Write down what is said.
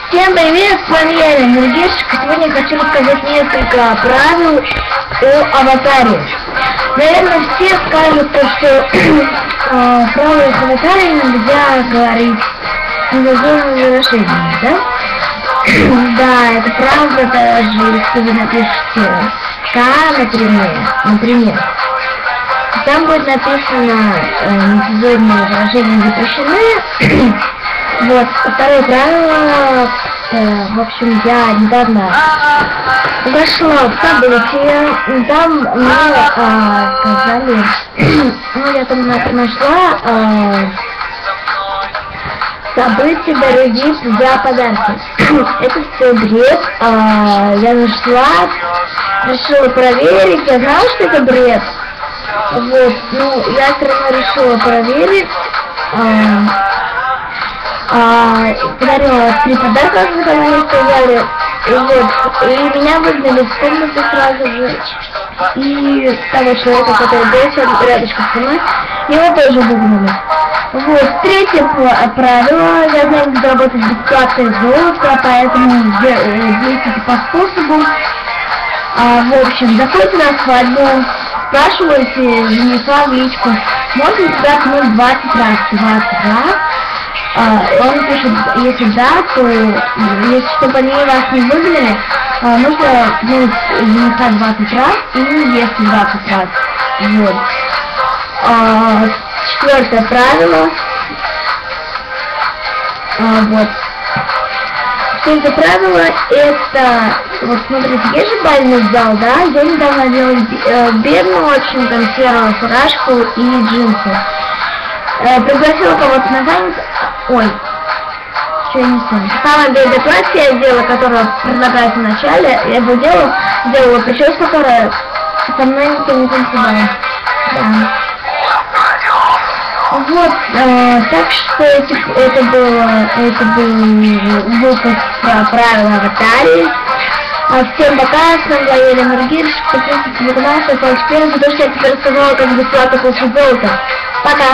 Всем привет, с вами я, Энергетик. Сегодня я хочу рассказать несколько правил о аватаре. Наверное, все скажут, что правила с аватарой нельзя говорить незаконными выражениями, да? Да, это правда, даже если вы напишете например. Там будет написано нецензурные выражения запрещены. Вот, второе правило, в общем, я недавно зашла в события, там мне сказали, ну я там нашла события дорогие за подарки. Это все бред, я нашла, решила проверить, я знала, что это бред. Вот, ну, я все равно решила проверить, подарила 3 подарка, как мне сказали, вот, и меня выгнали в комнату сразу же, и того человека, который был рядышком со мной, его тоже выгнали. Вот, третье правило, я знаю, как работать бесплатно и золото, поэтому действуйте по способу. В общем, заходите на свадьбу, спрашивайте жениха в личку, можно тебя ткнуть 20 раз, он пишет, если да, то если чтобы они вас не выгнали, нужно ткнуть жениха 20 раз и если 20 раз. Вот. Четвертое правило. Вот. Четвертое правило это, вот смотрите, есть же бальный зал, да? Я недавно делала бедную очень там серую фуражку и джинсы. Пригласила кого-то на танец. Ой, что я не знаю. Самое белое платье я делала, которое предлагается в начале. Я его делала прическу, которая со мной никто не танцевал. Да. Вот, так что это был выпуск про правила аватарии. Всем пока, с вами была Еля Энергетик. Подписывайтесь на канал, ставьте лайк, потому что я теперь рассказала, как бесплатно получить золото. Пока!